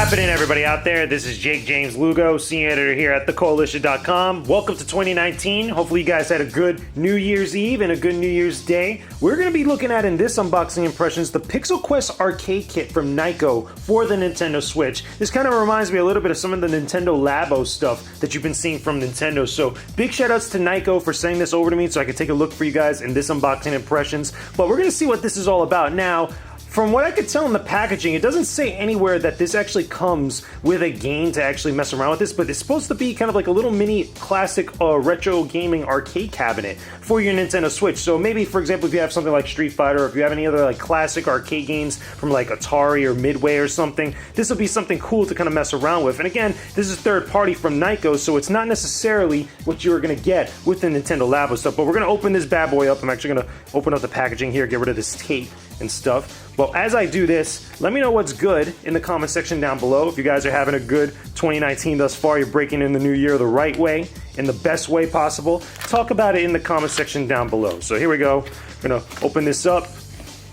happening, everybody out there? This is Jakejames Lugo, senior editor here at thecoalition.com. Welcome to 2019. Hopefully you guys had a good New Year's Eve and a good New Year's Day. We're going to be looking at, in this unboxing impressions, the PixelQuest Arcade Kit from NYKO for the Nintendo Switch. This kind of reminds me a little bit of some of the Nintendo Labo stuff that you've been seeing from Nintendo. So big shout outs to NYKO for sending this over to me so I could take a look for you guys in this unboxing impressions. But we're going to see what this is all about now. From what I could tell in the packaging, it doesn't say anywhere that this actually comes with a game to actually mess around with this, but it's supposed to be kind of like a little mini classic retro gaming arcade cabinet for your Nintendo Switch. So maybe, for example, if you have something like Street Fighter, or if you have any other like classic arcade games from like Atari or Midway or something, this will be something cool to kind of mess around with. And again, this is third party from NYKO, so it's not necessarily what you're going to get with the Nintendo Labo stuff, but we're going to open this bad boy up. I'm actually going to open up the packaging here, get rid of this tape and stuff. Well, as I do this, let me know what's good in the comment section down below. If you guys are having a good 2019 thus far, you're breaking in the new year the right way, in the best way possible, talk about it in the comment section down below. So here we go. I'm gonna open this up,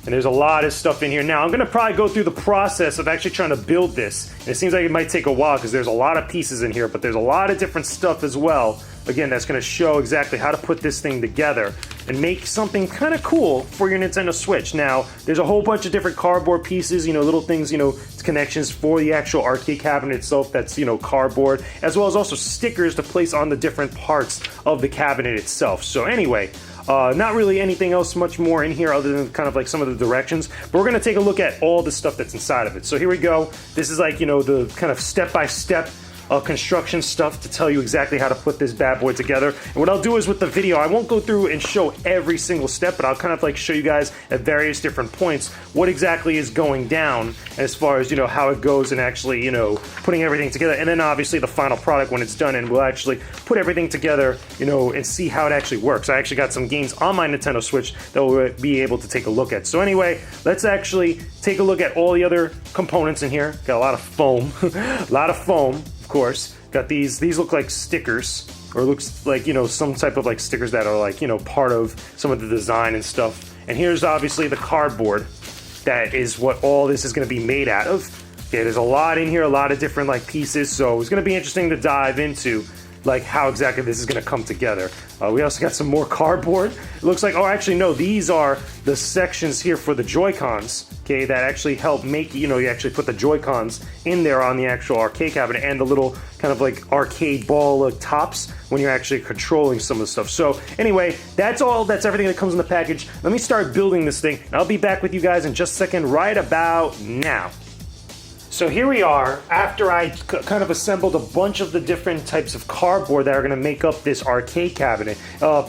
and there's a lot of stuff in here. Now, I'm gonna probably go through the process of actually trying to build this. And it seems like it might take a while because there's a lot of pieces in here, but there's a lot of different stuff as well. Again, that's going to show exactly how to put this thing together and make something kind of cool for your Nintendo Switch. Now, there's a whole bunch of different cardboard pieces, you know, little things, you know, connections for the actual arcade cabinet itself that's, you know, cardboard, as well as also stickers to place on the different parts of the cabinet itself. So anyway, not really anything else much more in here other than kind of like some of the directions, but we're going to take a look at all the stuff that's inside of it. So here we go. This is like, you know, the kind of step-by-step construction stuff to tell you exactly how to put this bad boy together. And what I'll do is with the video, I won't go through and show every single step, but I'll kind of like show you guys at various different points what exactly is going down as far as, you know, how it goes and actually, you know, putting everything together. And then obviously the final product when it's done, and we'll actually put everything together, you know, and see how it actually works. I actually got some games on my Nintendo Switch that we'll be able to take a look at. So anyway, let's actually take a look at all the other components in here. Got a lot of foam, a lot of foam. Of course, got these look like stickers, or looks like, you know, some type of like stickers that are like, you know, part of some of the design and stuff. And here's obviously the cardboard that is what all this is going to be made out of. Yeah, there's a lot in here, a lot of different like pieces, so it's going to be interesting to dive into like how exactly this is going to come together. We also got some more cardboard. It looks like, oh, actually no, these are the sections here for the joycons, okay, that actually help make, you know, you actually put the joycons in there on the actual arcade cabinet, and the little kind of like arcade ball tops when you're actually controlling some of the stuff. So anyway, that's everything that comes in the package. Let me start building this thing, and I'll be back with you guys in just a second right about now. So here we are, after I kind of assembled a bunch of the different types of cardboard that are going to make up this arcade cabinet.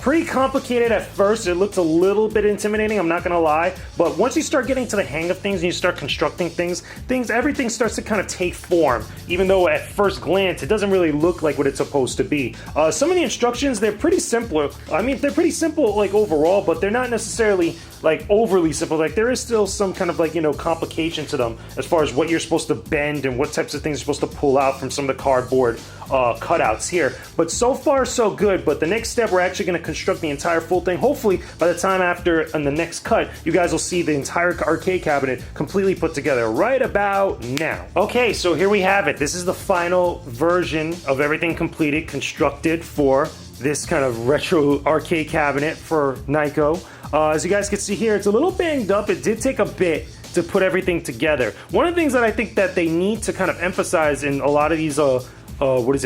Pretty complicated at first. It looked a little bit intimidating, I'm not going to lie. But once you start getting to the hang of things and you start constructing things, everything starts to kind of take form. Even though at first glance, it doesn't really look like what it's supposed to be. Some of the instructions, they're pretty simple. I mean, they're pretty simple like overall, but they're not necessarily like overly simple. Like there is still some kind of like, you know, complication to them as far as what you're supposed to bend and what types of things you're supposed to pull out from some of the cardboard cutouts here. But so far so good. But the next step, we're actually going to construct the entire full thing. Hopefully by the time after in the next cut, you guys will see the entire arcade cabinet completely put together right about now. Okay, so here we have it. This is the final version of everything completed, constructed for this kind of retro arcade cabinet for NYKO. As you guys can see here, it's a little banged up. It did take a bit to put everything together. One of the things that I think that they need to kind of emphasize in a lot of these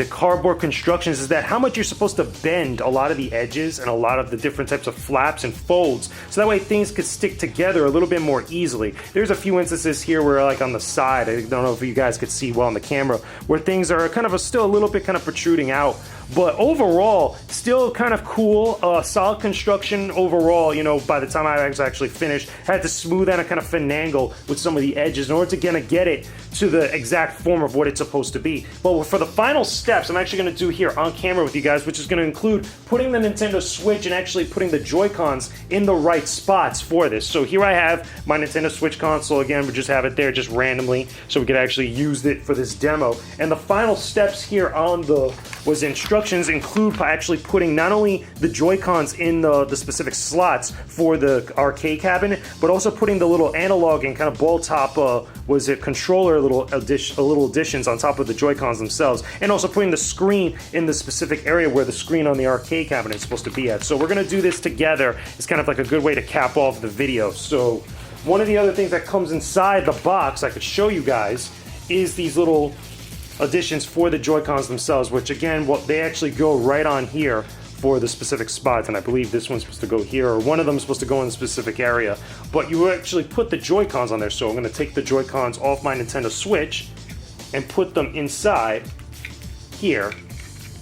cardboard constructions is that how much you're supposed to bend a lot of the edges and a lot of the different types of flaps and folds, so that way things could stick together a little bit more easily. There's a few instances here where like on the side, I don't know if you guys could see well on the camera, where things are kind of still a little bit kind of protruding out. But overall, still kind of cool, solid construction overall, you know, by the time I was actually finished. Had to smooth out and kind of finagle with some of the edges in order to kind of get it to the exact form of what it's supposed to be. But for the final steps, I'm actually going to do here on camera with you guys, which is going to include putting the Nintendo Switch and actually putting the Joy-Cons in the right spots for this. So here I have my Nintendo Switch console. Again, we just have it there just randomly so we could actually use it for this demo. And the final steps here on the was the instructions include actually putting not only the Joy-Cons in the specific slots for the arcade cabinet, but also putting the little analog and kind of ball top, controller little additions on top of the Joy-Cons themselves, and also putting the screen in the specific area where the screen on the arcade cabinet is supposed to be at. So we're going to do this together. It's kind of like a good way to cap off the video. So one of the other things that comes inside the box I could show you guys is these little additions for the Joy-Cons themselves, which again, they actually go right on here for the specific spots, and I believe this one's supposed to go here, or one of them is supposed to go in a specific area, but you actually put the Joy-Cons on there. So I'm going to take the Joy-Cons off my Nintendo Switch and put them inside here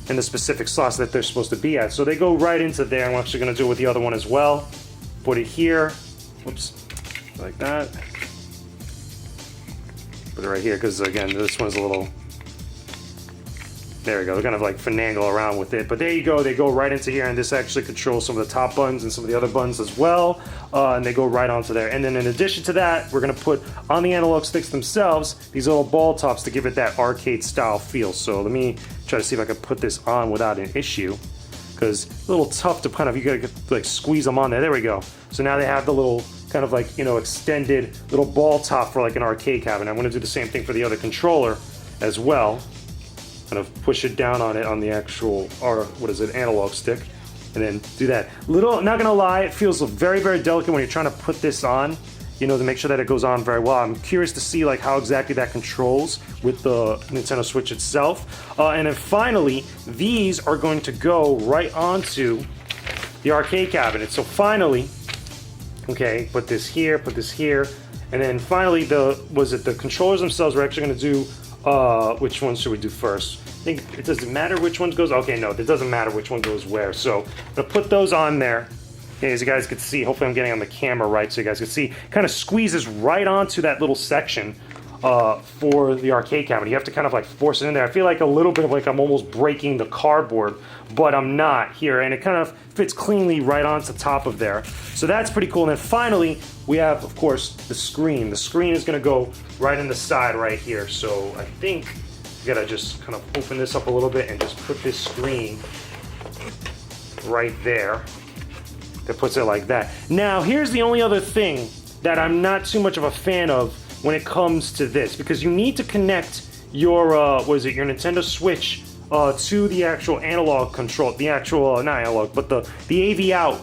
in the specific slots that they're supposed to be at. So they go right into there. I'm actually going to do it with the other one as well. Put it here, whoops, like that. Put it right here, because again, this one's a little, there we go, they're kind of like finagle around with it, but there you go, they go right into here, and this actually controls some of the top buttons and some of the other buttons as well, and they go right onto there. And then in addition to that, we're going to put on the analog sticks themselves these little ball tops to give it that arcade style feel. So let me try to see if I can put this on without an issue, because it's a little tough to kind of, you gotta like squeeze them on there. There we go. So now they have the little kind of like, you know, extended little ball top for like an arcade cabinet. I'm going to do the same thing for the other controller as well. Kind of push it down on it on the actual, or what is it, analog stick, and then do that. Not gonna lie, it feels very, very delicate when you're trying to put this on, you know, to make sure that it goes on very well. I'm curious to see like how exactly that controls with the Nintendo Switch itself. And then finally, these are going to go right onto the arcade cabinet. So finally, okay, put this here, and then finally the controllers themselves, we're actually going to do, which one should we do first? I think it doesn't matter which one goes, okay, no, it doesn't matter which one goes where. So I'm going to put those on there. Okay, as you guys can see, hopefully I'm getting on the camera right so you guys can see, kind of squeezes right onto that little section for the arcade cabinet. You have to kind of like force it in there. I feel like a little bit of like I'm almost breaking the cardboard, but I'm not here, and it kind of fits cleanly right onto top of there. So that's pretty cool. And then finally, we have, of course, the screen. The screen is going to go right in the side right here. So I think you gotta just kind of open this up a little bit and just put this screen right there. That puts it like that. Now, here's the only other thing that I'm not too much of a fan of when it comes to this, because you need to connect your your Nintendo Switch to the actual analog control, the actual not analog, but the AV out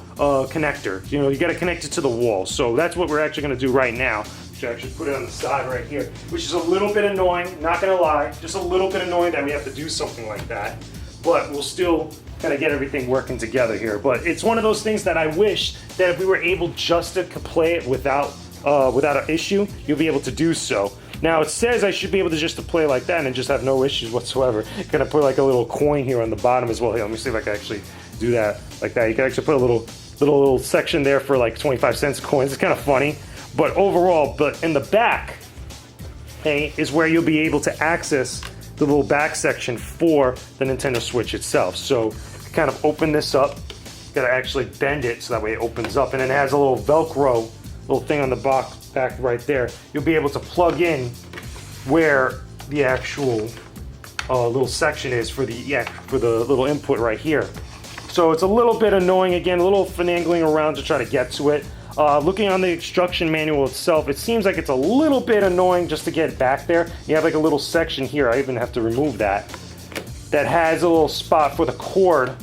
connector. You know, you got to connect it to the wall. So that's what we're actually going to do right now. To actually put it on the side right here, which is a little bit annoying. Not gonna lie, just a little bit annoying that we have to do something like that. But we'll still kind of get everything working together here. But it's one of those things that I wish that if we were able just to play it without an issue, you'll be able to do so. Now it says I should be able to just to play like that and just have no issues whatsoever. Gonna put like a little coin here on the bottom as well. Here, let me see if I can actually do that like that. You can actually put a little section there for like 25 cents coins. It's kind of funny. But overall, in the back, hey, is where you'll be able to access the little back section for the Nintendo Switch itself. So kind of open this up, gotta actually bend it so that way it opens up, and then it has a little Velcro little thing on the back right there. You'll be able to plug in where the actual little section is for the little input right here. So it's a little bit annoying, again, a little finagling around to try to get to it. Looking on the instruction manual itself, it seems like it's a little bit annoying just to get back there. You have like a little section here, I even have to remove that has a little spot for the cord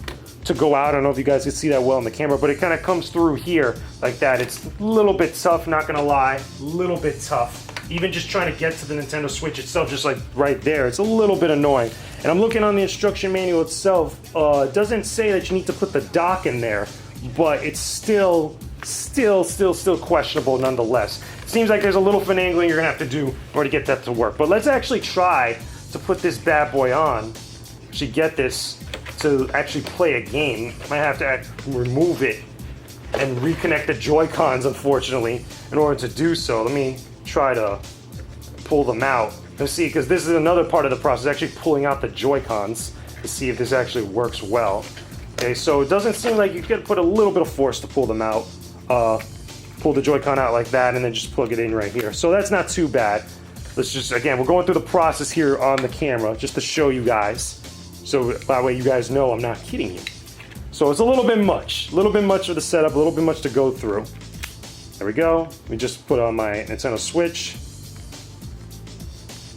to go out. I don't know if you guys can see that well in the camera, but it kind of comes through here like that. It's a little bit tough, not gonna lie, a little bit tough. Even just trying to get to the Nintendo Switch itself, just like right there, it's a little bit annoying. And I'm looking on the instruction manual itself, it doesn't say that you need to put the dock in there, but it's still questionable nonetheless. It seems like there's a little finagling you're gonna have to do in order to get that to work. But let's actually try to put this bad boy on, actually get this to actually play a game. Might have to remove it and reconnect the Joy-Cons, unfortunately, in order to do so. Let me try to pull them out. Let's see, because this is another part of the process, actually pulling out the Joy-Cons to see if this actually works well. Okay, so it doesn't seem like you could put a little bit of force to pull them out. Pull the Joy-Con out like that and then just plug it in right here. So that's not too bad. Let's just, again, we're going through the process here on the camera just to show you guys. So that way you guys know I'm not kidding you. So it's a little bit much for the setup, a little bit much to go through. There we go. We just put on my Nintendo Switch.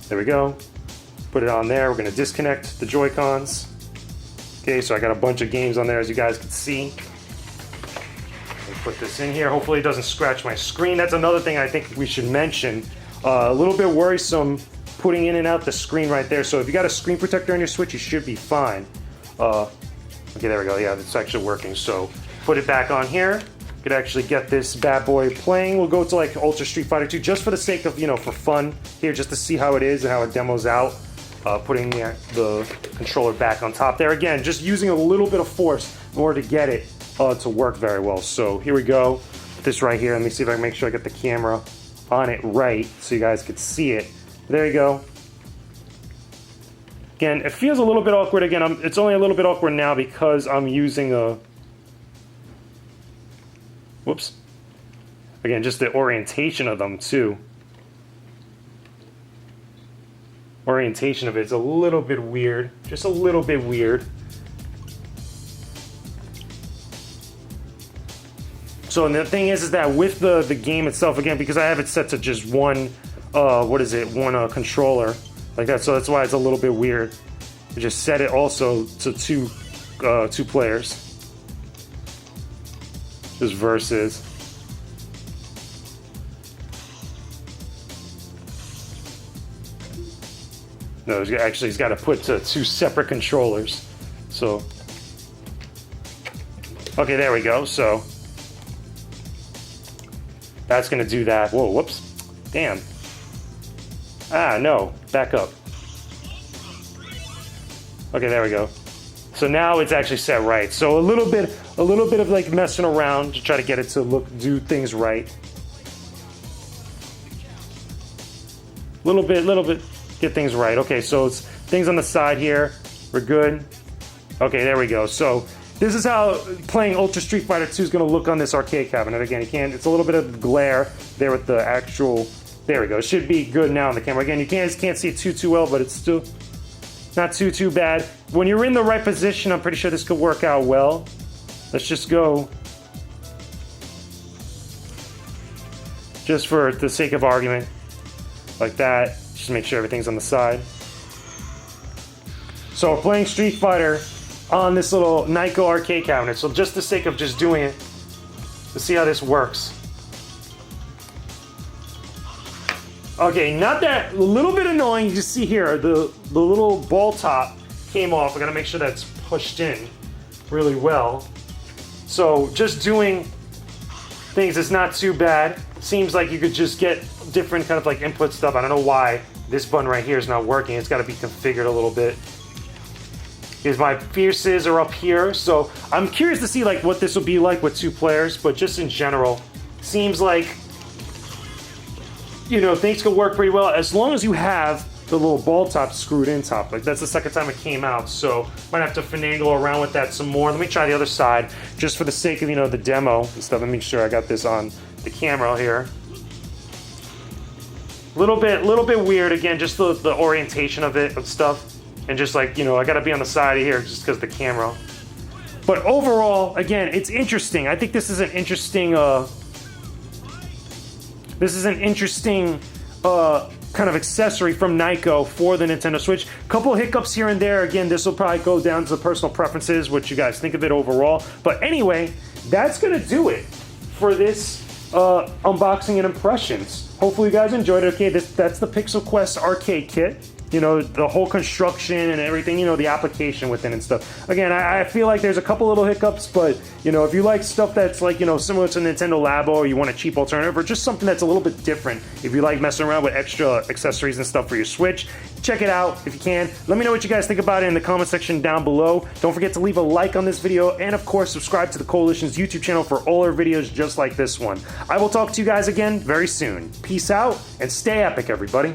There we go. Put it on there. We're gonna disconnect the Joy-Cons. Okay, so I got a bunch of games on there, as you guys can see. Put this in here. Hopefully it doesn't scratch my screen. That's another thing I think we should mention. A little bit worrisome putting in and out the screen right there. So if you got a screen protector on your Switch, you should be fine. Okay, there we go. Yeah, it's actually working. So put it back on here. Could actually get this bad boy playing. We'll go to like Ultra Street Fighter 2 just for the sake of, you know, for fun here, just to see how it is and how it demos out. Putting the controller back on top there. Again, just using a little bit of force in order to get it to work very well. So here we go. Put this right here. Let me see if I can make sure I get the camera on it right so you guys could see it. There you go. Again, it feels a little bit awkward. Again, it's only a little bit awkward now because I'm using a... Whoops. Again, just the orientation of them too. Orientation of it's a little bit weird. Just a little bit weird. So and the thing is that with the game itself, again, because I have it set to just one, one controller like that, so that's why it's a little bit weird. I just set it also to two players. Just versus. No, he's got to put to two separate controllers. So, okay, there we go. So that's gonna do that. Whoa, whoops, damn. Ah, no, back up. Okay, there we go. So now it's actually set right. So a little bit of like messing around to try to get it to do things right. Little bit, get things right. Okay, so it's things on the side here. We're good. Okay, there we go. So this is how playing Ultra Street Fighter 2 is going to look on this arcade cabinet. Again, it's a little bit of glare there with the actual. There we go. It should be good now on the camera. Again, you can't see it too well, but it's still not too bad. When you're in the right position, I'm pretty sure this could work out well. Let's just go. Just for the sake of argument, like that. Just make sure everything's on the side. So we're playing Street Fighter on this little NYKO arcade cabinet. So just the sake of just doing it, to see how this works. Okay, not that, a little bit annoying. You just see here, the little ball top came off. I gotta make sure that's pushed in really well. So just doing things is not too bad. Seems like you could just get different kind of like input stuff. I don't know why this button right here is not working. It's gotta be configured a little bit. Because my fierces are up here. So I'm curious to see like what this will be like with two players, but just in general, seems like, you know, things could work pretty well as long as you have the little ball top screwed in top. Like that's the second time it came out, so might have to finagle around with that some more. Let me try the other side just for the sake of, you know, the demo and stuff. Let me make sure I got this on the camera here. Little bit weird again, just the orientation of it and stuff, and just like, you know, I got to be on the side of here just because of the camera. But overall, again, it's interesting. I think this is an interesting. This is an interesting kind of accessory from NYKO for the Nintendo Switch. Couple hiccups here and there. Again, this will probably go down to personal preferences, what you guys think of it overall. But anyway, that's going to do it for this unboxing and impressions. Hopefully you guys enjoyed it. Okay, that's the PixelQuest Arcade Kit. You know, the whole construction and everything, you know, the application within and stuff. Again, I feel like there's a couple little hiccups, but, you know, if you like stuff that's like, you know, similar to Nintendo Labo, or you want a cheap alternative, or just something that's a little bit different, if you like messing around with extra accessories and stuff for your Switch, check it out if you can. Let me know what you guys think about it in the comment section down below. Don't forget to leave a like on this video, and of course, subscribe to the Koalition's YouTube channel for all our videos just like this one. I will talk to you guys again very soon. Peace out, and stay epic, everybody.